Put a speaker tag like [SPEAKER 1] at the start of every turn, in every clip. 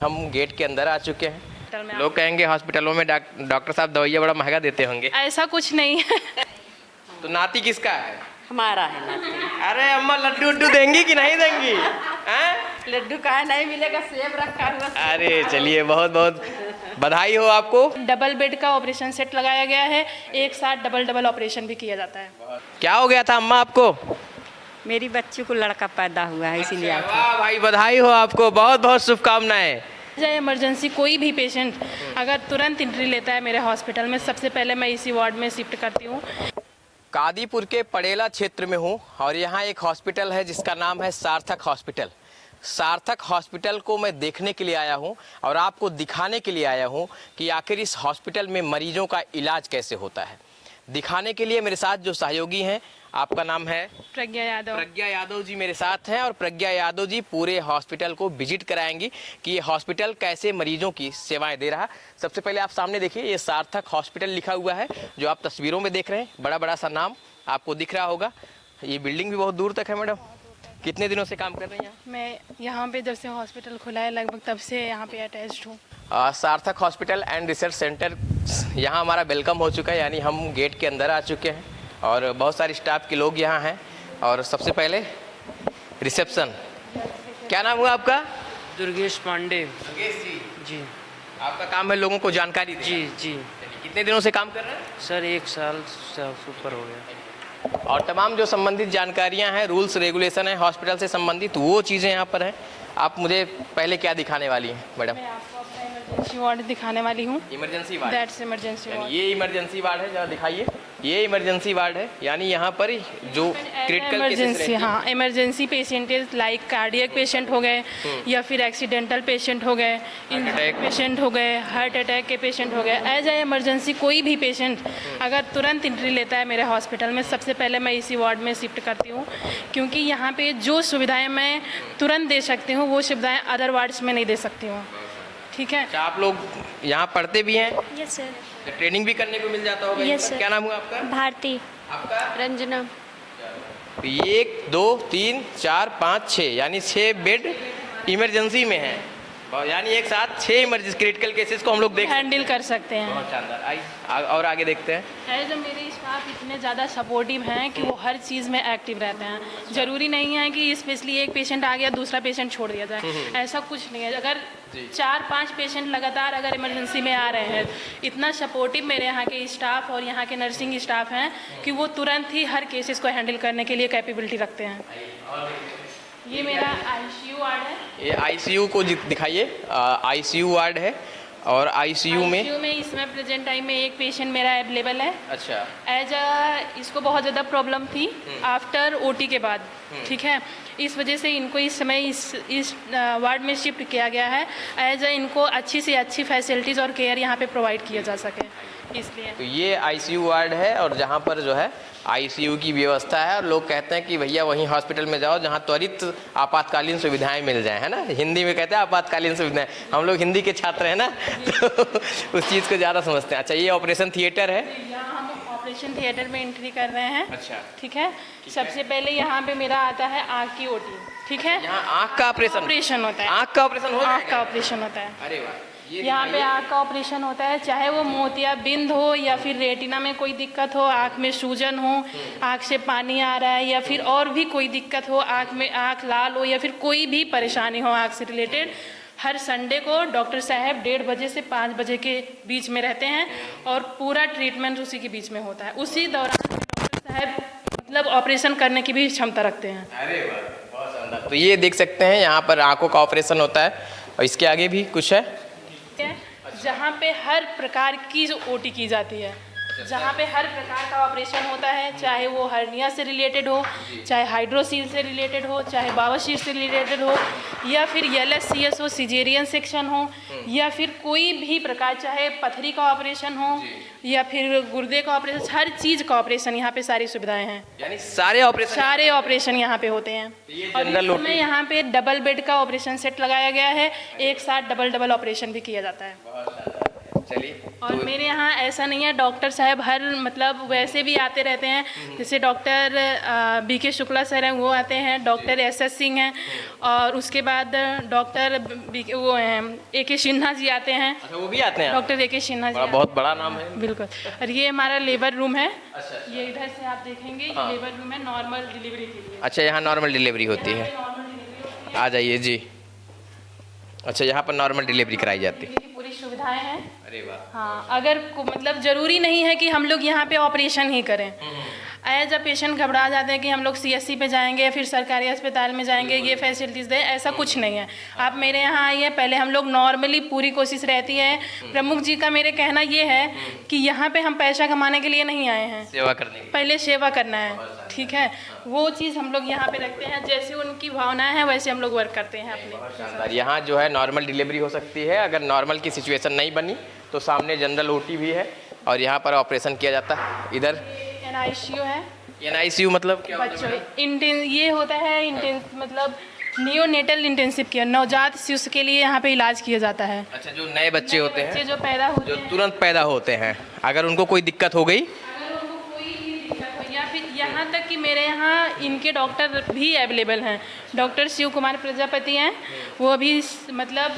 [SPEAKER 1] हम गेट के अंदर आ चुके हैं। लोग कहेंगे हॉस्पिटलों में डॉक्टर साहब दवाइयाँ बड़ा महंगा देते होंगे।
[SPEAKER 2] ऐसा कुछ नहीं है।
[SPEAKER 1] तो नाती किसका है?
[SPEAKER 3] हमारा है नाती।
[SPEAKER 1] अरे अम्मा लड्डू उड्डू देंगी कि नहीं देंगी? हैं?
[SPEAKER 3] लड्डू कहाँ नहीं मिलेगा, सेब रखा हुआ।
[SPEAKER 1] अरे चलिए, बहुत बहुत बधाई हो आपको।
[SPEAKER 2] डबल बेड का ऑपरेशन सेट लगाया गया है, एक साथ डबल डबल ऑपरेशन भी किया जाता है।
[SPEAKER 1] क्या हो गया था अम्मा आपको?
[SPEAKER 3] मेरी बच्ची को लड़का पैदा हुआ है, इसीलिए
[SPEAKER 1] अच्छा, वाह भाई, बधाई हो आपको, बहुत बहुत शुभकामनाएं।
[SPEAKER 2] चाहे इमरजेंसी कोई भी पेशेंट अगर तुरंत एंट्री लेता है मेरे हॉस्पिटल में, सबसे पहले मैं इसी वार्ड में शिफ्ट करती हूँ।
[SPEAKER 1] कादीपुर के पड़ेला क्षेत्र में हूँ और यहाँ एक हॉस्पिटल है जिसका नाम है सार्थक हॉस्पिटल। सार्थक हॉस्पिटल को मैं देखने के लिए आया हूँ और आपको दिखाने के लिए आया हूँ कि आखिर इस हॉस्पिटल में मरीजों का इलाज कैसे होता है। दिखाने के लिए मेरे साथ जो सहयोगी हैं, आपका नाम है?
[SPEAKER 2] प्रज्ञा यादव।
[SPEAKER 1] प्रज्ञा यादव जी मेरे साथ हैं और प्रज्ञा यादव जी पूरे हॉस्पिटल को विजिट कराएंगी कि ये हॉस्पिटल कैसे मरीजों की सेवाएं दे रहा है। सबसे पहले आप सामने देखिए, ये सार्थक हॉस्पिटल लिखा हुआ है जो आप तस्वीरों में देख रहे हैं, बड़ा बड़ा सा नाम आपको दिख रहा होगा। ये बिल्डिंग भी बहुत दूर तक है। मैडम, कितने दिनों से काम कर रही हैं?
[SPEAKER 2] मैं यहाँ पे जब से हॉस्पिटल खुला है लगभग तब से यहाँ पे अटैच्ड हूँ।
[SPEAKER 1] सार्थक हॉस्पिटल एंड रिसर्च सेंटर, यहाँ हमारा वेलकम हो चुका है, यानी हम गेट के अंदर आ चुके हैं और बहुत सारे स्टाफ के लोग यहाँ हैं। और सबसे पहले रिसेप्शन, क्या नाम हुआ आपका?
[SPEAKER 4] दुर्गेश पांडे।
[SPEAKER 1] दुर्गेश जी,
[SPEAKER 4] जी
[SPEAKER 1] आपका काम है लोगों को जानकारी देना।
[SPEAKER 4] जी जी
[SPEAKER 1] कितने दिनों से काम कर रहे हैं?
[SPEAKER 4] सर 1 साल से ऊपर हो गया।
[SPEAKER 1] और तमाम जो संबंधित जानकारियां हैं, रूल्स रेगुलेशन है हॉस्पिटल से संबंधित, वो चीज़ें यहाँ पर हैं। आप मुझे पहले क्या दिखाने वाली हैं मैडम?
[SPEAKER 2] मैं आपको अपना इमरजेंसी वार्ड दिखाने वाली हूँ।
[SPEAKER 1] Emergency ward,
[SPEAKER 2] that's emergency ward.
[SPEAKER 1] ये इमरजेंसी वार्ड है, जरा दिखाइए। ये इमरजेंसी वार्ड है, यानी यहाँ पर जो क्रिटिकल
[SPEAKER 2] इमरजेंसी, हाँ, emergency patient like cardiac patient हो गए या फिर एक्सीडेंटल पेशेंट हो गए, पेशेंट हो गए, हार्ट अटैक के पेशेंट हो गए। एज ए इमरजेंसी कोई भी पेशेंट अगर तुरंत एंट्री लेता है मेरे हॉस्पिटल में, सबसे पहले मैं इसी वार्ड में शिफ्ट करती हूँ, क्योंकि यहाँ पे जो सुविधाएँ मैं तुरंत दे सकती हूँ वो सुविधाएँ अदर वार्ड्स में नहीं दे सकती हूँ। ठीक है।
[SPEAKER 1] आप लोग यहाँ पढ़ते भी हैं?
[SPEAKER 5] Yes sir.
[SPEAKER 1] तो ट्रेनिंग भी करने को मिल जाता होगा?
[SPEAKER 5] Yes sir.
[SPEAKER 1] क्या नाम हुआ आपका?
[SPEAKER 5] भारती।
[SPEAKER 1] आपका?
[SPEAKER 5] रंजना।
[SPEAKER 1] 1 2 3 4 5 6, यानी 6 बेड इमरजेंसी में है, यानी एक साथ 6 इमरजेंसी क्रिटिकल केसेस को हम लोग
[SPEAKER 2] हैंडल कर सकते हैं।
[SPEAKER 1] बहुत शानदार। और आगे देखते हैं।
[SPEAKER 2] है जो मेरे स्टाफ इतने ज़्यादा सपोर्टिव हैं कि वो हर चीज़ में एक्टिव रहते हैं। ज़रूरी नहीं है कि स्पेशली एक पेशेंट आ गया दूसरा पेशेंट छोड़ दिया जाए, ऐसा कुछ नहीं है। अगर 4-5 पेशेंट लगातार अगर इमरजेंसी में आ रहे हैं, इतना सपोर्टिव मेरे यहाँ के स्टाफ और यहाँ के नर्सिंग स्टाफ हैं कि वो तुरंत ही हर केसेस को हैंडल करने के लिए कैपेबिलिटी रखते हैं। ये मेरा आईसीयू वार्ड है। ये
[SPEAKER 1] आईसीयू को दिखाइए। आईसीयू वार्ड है और आईसीयू में
[SPEAKER 2] इस समय प्रेजेंट टाइम में एक पेशेंट मेरा अवेलेबल है।
[SPEAKER 1] अच्छा।
[SPEAKER 2] इसको बहुत ज़्यादा प्रॉब्लम थी आफ्टर ओटी के बाद, ठीक है, इस वजह से इनको इस समय इस वार्ड में शिफ्ट किया गया है। इनको अच्छी से अच्छी फैसिलिटीज़ और केयर यहाँ पे प्रोवाइड किया जा सके, इसलिए।
[SPEAKER 1] तो ये आईसीयू वार्ड है और जहाँ पर जो है आईसीयू की व्यवस्था है और लोग कहते हैं कि भैया वहीं हॉस्पिटल में जाओ जहाँ त्वरित आपातकालीन सुविधाएं मिल जाएं, है ना। हिंदी में कहते हैं आपातकालीन सुविधाएं, हम लोग हिंदी के छात्र हैं ना, तो उस चीज़ को ज़्यादा समझते हैं। अच्छा, ये ऑपरेशन थिएटर है।
[SPEAKER 2] यहाँ हम ऑपरेशन थिएटर में एंट्री कर रहे हैं।
[SPEAKER 1] अच्छा,
[SPEAKER 2] ठीक है। सबसे पहले यहाँ पे मेरा आता है आँख की ओटी, ठीक है।
[SPEAKER 1] यहाँ आँख का ऑपरेशन
[SPEAKER 2] होता है।
[SPEAKER 1] आँख का ऑपरेशन
[SPEAKER 2] आँख का ऑपरेशन होता है।
[SPEAKER 1] अरे वाह।
[SPEAKER 2] यहाँ पे आँख का ऑपरेशन होता है, चाहे वो मोतियाबिंद हो या फिर रेटिना में कोई दिक्कत हो, आँख में सूजन हो, आँख से पानी आ रहा है या फिर और भी कोई दिक्कत हो, आँख में आँख लाल हो या फिर कोई भी परेशानी हो आँख से रिलेटेड, हर संडे को डॉक्टर साहब 1:30 बजे से 5 बजे के बीच में रहते हैं और पूरा ट्रीटमेंट उसी के बीच में होता है। उसी दौरान डॉक्टर साहब मतलब ऑपरेशन करने की भी क्षमता रखते हैं।
[SPEAKER 1] अरे वाह, बहुत शानदार। तो ये देख सकते हैं यहाँ पर आँखों का ऑपरेशन होता है और इसके आगे भी कुछ है
[SPEAKER 2] जहाँ पे हर प्रकार की जो ओटी की जाती है, जहाँ पे हर प्रकार का ऑपरेशन होता है, चाहे वो हर्निया से रिलेटेड हो, चाहे हाइड्रोसील से रिलेटेड हो, चाहे बावसीर से रिलेटेड हो, या फिर एलएससीएस हो, सिजेरियन सेक्शन हो, या फिर कोई भी प्रकार, चाहे पथरी का ऑपरेशन हो या फिर गुर्दे का ऑपरेशन, हर चीज़ का ऑपरेशन यहाँ पे सारी सुविधाएं हैं।
[SPEAKER 1] यानी सारे ऑपरेशन
[SPEAKER 2] यहाँ पे होते हैं। और इस समय यहाँ पे डबल बेड का ऑपरेशन सेट लगाया गया है, एक साथ डबल ऑपरेशन भी किया जाता है।
[SPEAKER 1] चलिए
[SPEAKER 2] और मेरे यहाँ ऐसा नहीं है, डॉक्टर साहब हर मतलब वैसे भी आते रहते हैं, जैसे डॉक्टर BK शुक्ला सर हैं वो आते हैं, डॉक्टर SS सिंह हैं, और उसके बाद डॉक्टर वो हैं AK सिन्हा जी आते हैं,
[SPEAKER 1] अच्छा वो भी आते हैं
[SPEAKER 2] डॉक्टर AK सिन्हा जी
[SPEAKER 1] बड़ा
[SPEAKER 2] आते
[SPEAKER 1] बहुत बड़ा नाम है
[SPEAKER 2] हैं। बिल्कुल। और ये हमारा लेबर रूम है,
[SPEAKER 1] अच्छा
[SPEAKER 2] ये इधर से आप देखेंगे, ये
[SPEAKER 1] हाँ।
[SPEAKER 2] लेबर रूम है नॉर्मल डिलीवरी के लिए।
[SPEAKER 1] अच्छा यहाँ नॉर्मल डिलीवरी होती है,
[SPEAKER 2] नॉर्मल डिलीवरी होती
[SPEAKER 1] आ जाइए जी। अच्छा यहाँ पर नॉर्मल डिलीवरी कराई जाती है।
[SPEAKER 2] है, पूरी सुविधाएं हैं।
[SPEAKER 1] अरे वाह।
[SPEAKER 2] हाँ, अगर मतलब ज़रूरी नहीं है कि हम लोग यहाँ पे ऑपरेशन ही करें। एज अ पेशेंट घबरा जाते हैं कि हम लोग CSC पे जाएंगे या फिर सरकारी अस्पताल में जाएंगे, ये फैसिलिटीज़ दें, ऐसा कुछ नहीं है। आप मेरे यहाँ आइए, पहले हम लोग नॉर्मली पूरी कोशिश रहती है। प्रमुख जी का मेरे कहना ये है कि यहाँ पे हम पैसा कमाने के लिए नहीं आए हैं,
[SPEAKER 1] सेवा करने की।
[SPEAKER 2] पहले सेवा करना है, ठीक है। वो चीज़ हम लोग यहाँ पे रखते हैं, जैसे उनकी भावनाएं हैं वैसे हम लोग वर्क करते हैं अपने।
[SPEAKER 1] शानदार। यहाँ जो है नॉर्मल डिलीवरी हो सकती है, अगर नॉर्मल की सिचुएशन नहीं बनी तो सामने जनरल OT भी है और यहाँ पर ऑपरेशन किया जाता है। इधर
[SPEAKER 2] NICU है,
[SPEAKER 1] NICU मतलब क्या होता है?
[SPEAKER 2] बच्चों ये होता है मतलब नियोनेटल इंटेंसिव केयर, नवजात शिशु के लिए यहाँ पे इलाज किया जाता है।
[SPEAKER 1] अच्छा जो नए बच्चे होते
[SPEAKER 2] बच्चे
[SPEAKER 1] हैं
[SPEAKER 2] जो पैदा होते
[SPEAKER 1] जो
[SPEAKER 2] हैं,
[SPEAKER 1] तुरंत पैदा होते हैं, अगर उनको कोई दिक्कत हो गई
[SPEAKER 2] अगर उनको कोई भी दिक्कत हो, या फिर यहाँ तक कि मेरे यहाँ इनके डॉक्टर भी अवेलेबल हैं। डॉक्टर शिव कुमार प्रजापति हैं, वो भी मतलब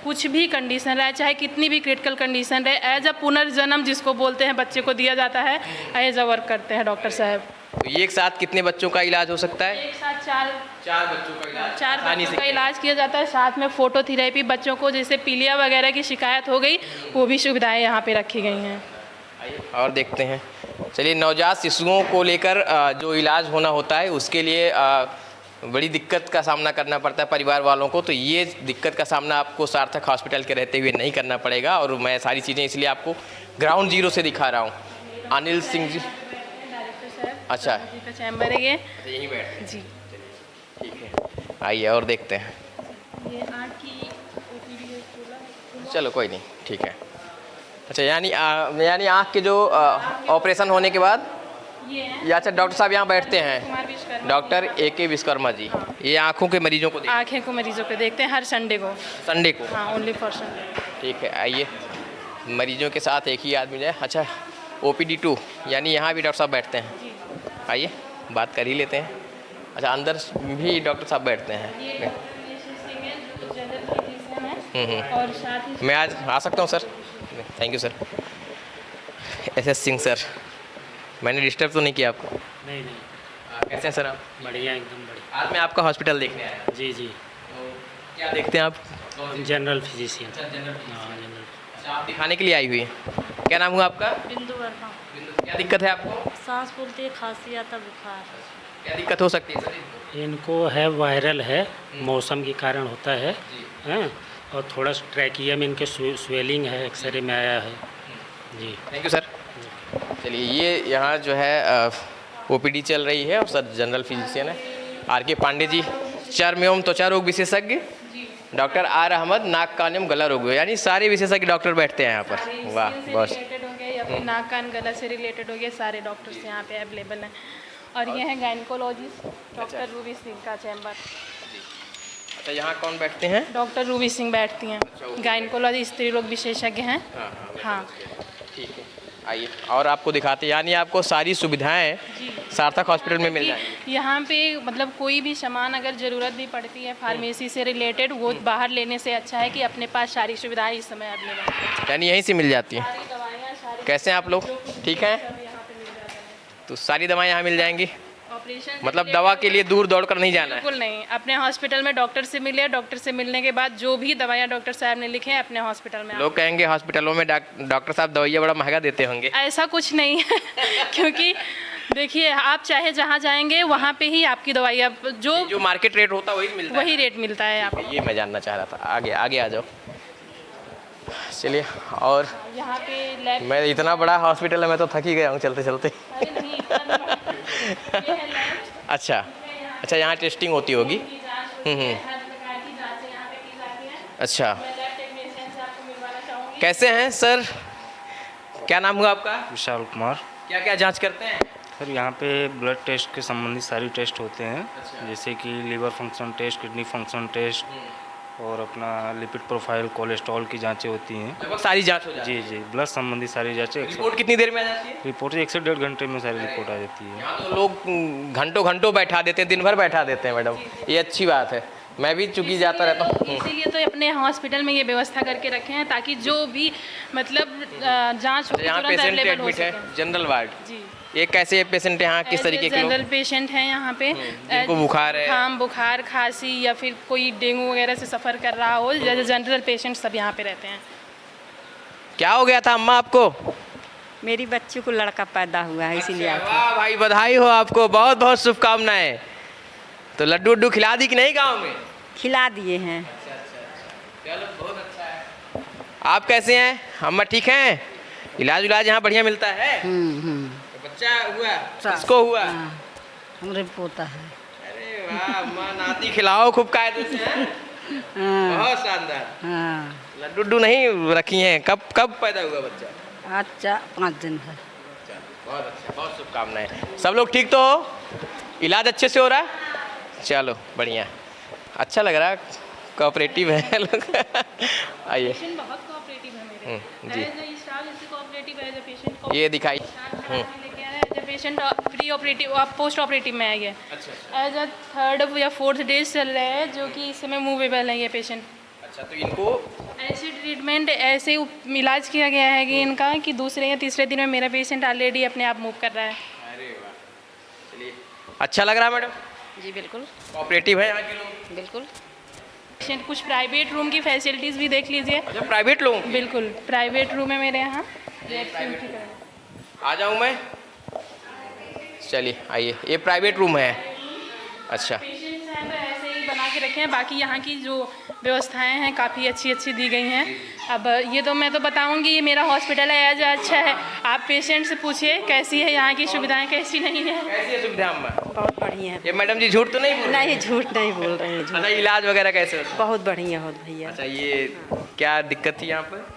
[SPEAKER 2] कुछ भी कंडीशन रहे, चाहे कितनी भी क्रिटिकल कंडीशन रहे, एज अ पुनर्जन्म जिसको बोलते हैं बच्चे को दिया जाता है, एज अ वर्क करते हैं डॉक्टर साहब।
[SPEAKER 1] तो एक साथ कितने बच्चों का इलाज हो सकता है?
[SPEAKER 2] एक साथ चार
[SPEAKER 1] बच्चों का इलाज
[SPEAKER 2] चार
[SPEAKER 1] आसानी
[SPEAKER 2] बच्चों
[SPEAKER 1] से
[SPEAKER 2] का इलाज किया जाता है, साथ में फोटोथेरेपी। बच्चों को जैसे पीलिया वगैरह की शिकायत हो गई, वो भी सुविधाएं यहाँ पे रखी गई हैं।
[SPEAKER 1] आइए और देखते हैं। चलिए नवजात शिशुओं को लेकर जो इलाज होना होता है उसके लिए बड़ी दिक्कत का सामना करना पड़ता है परिवार वालों को, तो ये दिक्कत का सामना आपको सार्थक हॉस्पिटल के रहते हुए नहीं करना पड़ेगा। और मैं सारी चीज़ें इसलिए आपको ग्राउंड जीरो से दिखा रहा हूँ। अनिल सिंह जी,
[SPEAKER 2] डायरेक्टर साहब
[SPEAKER 1] अच्छा
[SPEAKER 2] जी का चैम्बर है ये।
[SPEAKER 1] यहीं बैठ
[SPEAKER 2] जी,
[SPEAKER 1] ठीक है, आइए और देखते हैं।
[SPEAKER 2] ये आँख की OPD है, खुला।
[SPEAKER 1] चलो कोई नहीं, ठीक है। अच्छा यानी आँख के जो ऑपरेशन होने के बाद
[SPEAKER 2] ये है
[SPEAKER 1] या अच्छा डॉक्टर साहब यहाँ बैठते हैं,
[SPEAKER 2] कुमार विश्वकर्मा,
[SPEAKER 1] डॉक्टर AK विश्वकर्मा जी, ये आँखों के मरीजों को
[SPEAKER 2] आँखें को मरीजों को देखते हैं हर संडे को।
[SPEAKER 1] संडे को।
[SPEAKER 2] हाँ, ओनली फॉर संडे।
[SPEAKER 1] ठीक है, आइए मरीजों के साथ एक ही आदमी जाए। अच्छा OPD 2 यानी यहाँ भी डॉक्टर साहब बैठते हैं, आइए बात कर ही लेते हैं। अच्छा अंदर भी डॉक्टर साहब बैठते हैं।
[SPEAKER 2] ये डॉक्टर SS सिंह है जो जनरल फिजिशियन है, और साथ ही
[SPEAKER 1] मैं आज आ सकता हूँ sir? Thank you sir. SS Singh sir, मैंने डिस्टर्ब तो नहीं किया आपको?
[SPEAKER 4] नहीं नहीं,
[SPEAKER 1] कैसे हैं सर आप?
[SPEAKER 4] बढ़िया, एकदम बढ़िया।
[SPEAKER 1] आज मैं आपका हॉस्पिटल देखने आया।
[SPEAKER 4] जी जी,
[SPEAKER 1] तो क्या देखते हैं आप?
[SPEAKER 4] General physician.
[SPEAKER 1] अच्छा जनरल।
[SPEAKER 4] हाँ, जनरल।
[SPEAKER 1] अच्छा आप दिखाने के लिए आई हुई हैं, क्या नाम हुआ आपका?
[SPEAKER 5] बिंदु वर्मा।
[SPEAKER 1] क्या दिक्कत है आपको?
[SPEAKER 5] सांस फूलती है, खांसी आता, बुखार।
[SPEAKER 1] क्या दिक्कत हो सकती है सर इनको?
[SPEAKER 4] इनको है वायरल है, मौसम के कारण होता है, हैं, और थोड़ा ट्रैकिया में इनके स्वेलिंग है, एक्सरे में आया है। जी
[SPEAKER 1] थैंक यू सर। चलिए ये यहाँ जो है OPD चल रही है और सर जनरल फिजिशियन है RK पांडे जी, चर्म एवं त्वचा रोग विशेषज्ञ, डॉक्टर R अहमद, नाक कान एवं गला रोग, यानी सारे विशेषज्ञ डॉक्टर बैठते हैं यहाँ पर। वाह
[SPEAKER 2] स्किन से
[SPEAKER 1] बस।
[SPEAKER 2] रिलेटेड हो गए या फिर नाक कान गला से रिलेटेड हो गए, सारे डॉक्टर्स यहाँ पे अवेलेबल हैं। और ये है गायनिकोलॉजिस्ट डॉक्टर रूबी सिंह का चैम्बर।
[SPEAKER 1] अच्छा यहाँ कौन बैठते हैं?
[SPEAKER 2] डॉक्टर रूबी सिंह बैठती हैं, गायनिकोलॉजी स्त्री रोग विशेषज्ञ हैं। हाँ,
[SPEAKER 1] ठीक है, आइए और आपको दिखाते हैं, यानी आपको सारी सुविधाएं सार्थक हॉस्पिटल में मिल जाएंगी।
[SPEAKER 2] यहाँ पे मतलब कोई भी सामान अगर ज़रूरत भी पड़ती है फार्मेसी से रिलेटेड, वो बाहर लेने से अच्छा है कि अपने पास सारी सुविधाएं इस समय अवेलेबल हैं।
[SPEAKER 1] यानी यहीं से मिल जाती हैं।
[SPEAKER 2] सारी दवाइयाँ, सारी
[SPEAKER 1] कैसे हैं आप लोग? ठीक हैं?
[SPEAKER 2] सब यहाँ पे मिल जाता है।
[SPEAKER 1] तो सारी दवाएं यहाँ मिल जाएंगी,
[SPEAKER 2] ऑपरेशन
[SPEAKER 1] मतलब दवा के लिए दूर दौड़ कर नहीं जाना है।
[SPEAKER 2] बिल्कुल नहीं, अपने हॉस्पिटल में डॉक्टर से मिले, डॉक्टर से मिलने के बाद जो भी दवाइयाँ डॉक्टर साहब ने लिखे हैं अपने हॉस्पिटल में
[SPEAKER 1] लोग कहेंगे हॉस्पिटलों में डॉक्टर साहब दवाइयाँ बड़ा महंगा देते होंगे।
[SPEAKER 2] ऐसा कुछ नहीं है क्योंकि देखिए आप चाहे जहाँ जाएंगे वहाँ पे ही आपकी दवाइयाँ
[SPEAKER 1] जो मार्केट रेट होता है वही मिलता
[SPEAKER 2] वही रेट मिलता है आपको।
[SPEAKER 1] है। ये मैं जानना चाह रहा था। आगे आगे आ जाओ। चलिए और
[SPEAKER 2] यहाँ पे लैब,
[SPEAKER 1] मैं इतना बड़ा हॉस्पिटल है, मैं तो थक ही गया हूँ चलते चलते।
[SPEAKER 2] अरे नहीं, इतना नहीं। ये है लैब,
[SPEAKER 1] अच्छा अच्छा, यहाँ टेस्टिंग होती होगी।
[SPEAKER 2] की जांच होती है, हर प्रकार की जांचें यहाँ पे की जाती हैं।
[SPEAKER 1] अच्छा
[SPEAKER 2] मैं लैब टेक्नीशियन से आपको मिलवाना चाहूँगी।
[SPEAKER 1] कैसे हैं सर? क्या नाम हुआ आपका?
[SPEAKER 6] विशाल कुमार।
[SPEAKER 1] क्या क्या जांच करते हैं?
[SPEAKER 6] सर यहाँ पे ब्लड टेस्ट के संबंधित सारी टेस्ट होते हैं, जैसे कि liver function test, kidney function test, और अपना लिपिड प्रोफाइल, कोलेस्ट्रॉल की जांचें होती हैं।
[SPEAKER 1] लगभग सारी जांच हो जाती है।
[SPEAKER 6] जी, ब्लड संबंधी सारी जांचें।
[SPEAKER 1] रिपोर्ट कितनी देर में आ जाती है?
[SPEAKER 6] रिपोर्ट 1 से 1.5 घंटे में सारी रिपोर्ट आ जाती है।
[SPEAKER 1] यहाँ तो लोग घंटों घंटों बैठा देते हैं, दिन भर बैठा देते हैं मैडम, ये अच्छी बात है। मैं भी चूंकि जाता रहता हूँ।
[SPEAKER 2] इसीलिए तो अपने हॉस्पिटल में ये व्यवस्था करके रखे हैं ताकि जो भी मतलब जांच हो
[SPEAKER 1] यहाँ
[SPEAKER 2] तुरंत
[SPEAKER 1] पेशेंट
[SPEAKER 2] अवेलेबल हो
[SPEAKER 1] एडमिट है,
[SPEAKER 2] सके।
[SPEAKER 1] General ward.
[SPEAKER 2] जी,
[SPEAKER 1] ये कैसे पेशेंट यहाँ किस तरीके के लोग?
[SPEAKER 2] जनरल पेशेंट हैं यहाँ पे,
[SPEAKER 1] जिनको बुखार है।
[SPEAKER 2] हाँ, बुखार, खांसी या फिर कोई डेंगू वगैरह से सफ़र कर रहा हो, जैसे जनरल पेशेंट सब यहाँ पे रहते हैं।
[SPEAKER 1] क्या हो गया था अम्मा आपको?
[SPEAKER 3] मेरी बच्ची को लड़का पैदा हुआ है इसीलिए आई थी।
[SPEAKER 1] वाह भाई, बधाई हो आपको, बहुत बहुत शुभकामनाएं। तो लड्डू उड्डू खिला दी कि नहीं गाँव में?
[SPEAKER 3] खिला दिए हैं।
[SPEAKER 1] चलो बहुत अच्छा है। आप कैसे हैं अम्मा, ठीक हैं? इलाज उलाज यहाँ बढ़िया मिलता है? तो बच्चा हुआ, किसको हुआ?
[SPEAKER 7] हमरे पोता है।
[SPEAKER 1] अरे वाह अम्मा, नाती खिलाओ खूब कायदे से, हैं? बहुत शानदार।
[SPEAKER 7] हाँ,
[SPEAKER 1] लड्डू उड्डू नहीं रखी हैं? कब कब पैदा हुआ बच्चा?
[SPEAKER 7] आज 5 दिन है।
[SPEAKER 1] बहुत अच्छा, बहुत शुभकामनाएं। सब लोग ठीक तो हो? इलाज अच्छे से हो रहा है? चलो बढ़िया, अच्छा लग रहा है, कोऑपरेटिव है लोग। आइए
[SPEAKER 2] पेशेंट बहुत कोऑपरेटिव है मेरे।
[SPEAKER 1] जी।
[SPEAKER 2] एज अ स्टाफ जैसे कोऑपरेटिव है, एज अ पेशेंट
[SPEAKER 1] ये दिखाई।
[SPEAKER 2] लेके आ रहा है, as a patient pre operative और पोस्ट ऑपरेटिव में है ये।
[SPEAKER 1] अच्छा
[SPEAKER 2] एज अ 3rd या 4th डेज चल रहे हैं, जो कि इस समय मूवेबल है ये पेशेंट।
[SPEAKER 1] अच्छा, तो इनको
[SPEAKER 2] ऐसे ट्रीटमेंट, ऐसे इलाज किया गया है कि इनका कि दूसरे या तीसरे दिन में मेरा पेशेंट ऑलरेडी अपने आप मूव कर रहा है।
[SPEAKER 1] अरे वाह, चलिए अच्छा लग रहा है मैडम,
[SPEAKER 2] जी बिल्कुल
[SPEAKER 1] कोऑपरेटिव है यहाँ के लोग।
[SPEAKER 2] बिल्कुल। पेशेंट कुछ प्राइवेट रूम की फैसिलिटीज़ भी देख लीजिए।
[SPEAKER 1] अच्छा, प्राइवेट लोग?
[SPEAKER 2] बिल्कुल प्राइवेट रूम है मेरे यहाँ।
[SPEAKER 1] आ जाऊँ मैं? चलिए आइए, ये प्राइवेट रूम है। अच्छा,
[SPEAKER 2] पेशेंट्स हैं तो ऐसे ही बना के रखे हैं, बाकी यहाँ की जो व्यवस्थाएं हैं काफ़ी अच्छी अच्छी दी गई हैं। अब ये तो मैं तो बताऊंगी, ये मेरा हॉस्पिटल है, एज अच्छा है। आप पेशेंट से पूछिए कैसी है यहाँ की सुविधाएं, कैसी नहीं है।
[SPEAKER 1] कैसी है सुविधा अम्मा?
[SPEAKER 3] बहुत बढ़िया है।
[SPEAKER 1] ये मैडम जी झूठ तो नहीं बोल रही?
[SPEAKER 3] नहीं, झूठ नहीं बोल रहे हैं। झूठ
[SPEAKER 1] अच्छा, इलाज वगैरह कैसे होता है?
[SPEAKER 3] बहुत बढ़िया हो भैया।
[SPEAKER 1] अच्छा, ये क्या दिक्कत थी यहाँ पर?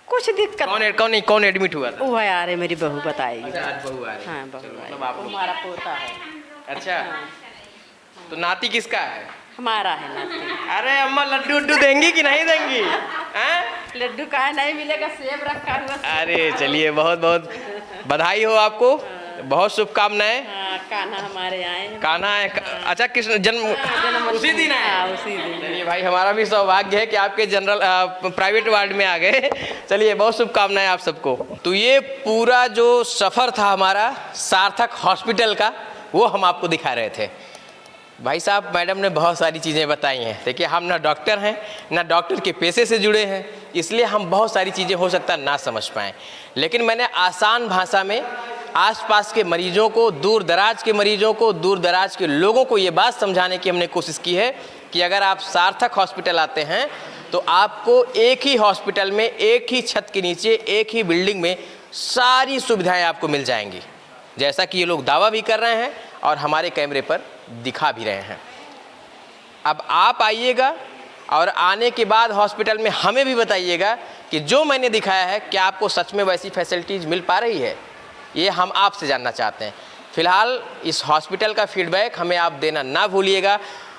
[SPEAKER 3] कुछ दिक्कत
[SPEAKER 1] कौन एडमिट हुआ था?
[SPEAKER 3] वो है, आ रहे मेरी बहू बताएगी।
[SPEAKER 1] अच्छा, आज बहू आ रही है।
[SPEAKER 3] हाँ, बहू
[SPEAKER 1] चलो,
[SPEAKER 3] आई।
[SPEAKER 1] मतलब आप लोग-
[SPEAKER 3] हमारा पोता है।
[SPEAKER 1] अच्छा, तो नाती किसका है?
[SPEAKER 3] हमारा है नाती।
[SPEAKER 1] अरे अम्मा, लड्डू उड्डू देंगी कि नहीं देंगी? हैं?
[SPEAKER 3] लड्डू का नहीं मिलेगा, सेब रखा हुआ।
[SPEAKER 1] अरे चलिए, बहुत बहुत बधाई हो आपको, बहुत शुभकामनाएं।
[SPEAKER 3] हाँ, कान्हा हमारे आए हैं।
[SPEAKER 1] कान्हा है? अच्छा, कृष्ण जन्म उसी दिन है?
[SPEAKER 3] हाँ, उसी दिन।
[SPEAKER 1] चलिए भाई, हमारा भी सौभाग्य है कि आपके जनरल प्राइवेट वार्ड में आ गए। चलिए, बहुत शुभकामनाएं आप सबको। तो ये पूरा जो सफ़र था हमारा सार्थक हॉस्पिटल का, वो हम आपको दिखा रहे थे। भाई साहब, मैडम ने बहुत सारी चीज़ें बताई हैं। देखिए, हम ना डॉक्टर हैं, ना डॉक्टर के पेशे से जुड़े हैं, इसलिए हम बहुत सारी चीज़ें हो सकता है ना समझ पाएँ, लेकिन मैंने आसान भाषा में आसपास के मरीजों को, दूर दराज के मरीजों को, दूर दराज के लोगों को ये बात समझाने की हमने कोशिश की है कि अगर आप सार्थक हॉस्पिटल आते हैं तो आपको एक ही हॉस्पिटल में, एक ही छत के नीचे, एक ही बिल्डिंग में सारी सुविधाएं आपको मिल जाएंगी, जैसा कि ये लोग दावा भी कर रहे हैं और हमारे कैमरे पर दिखा भी रहे हैं। अब आप आइएगा और आने के बाद हॉस्पिटल में हमें भी बताइएगा कि जो मैंने दिखाया है क्या आपको सच में वैसी फैसिलिटीज़ मिल पा रही है, ये हम आपसे जानना चाहते हैं। फ़िलहाल इस हॉस्पिटल का फीडबैक हमें आप देना ना भूलिएगा।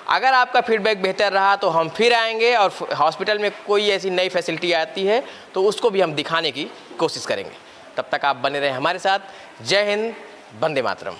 [SPEAKER 1] अगर आपका फीडबैक बेहतर रहा तो हम फिर आएंगे और हॉस्पिटल में कोई ऐसी नई फैसिलिटी आती है तो उसको भी हम दिखाने की कोशिश करेंगे। तब तक आप बने रहें हमारे साथ। जय हिंद, वंदे मातरम।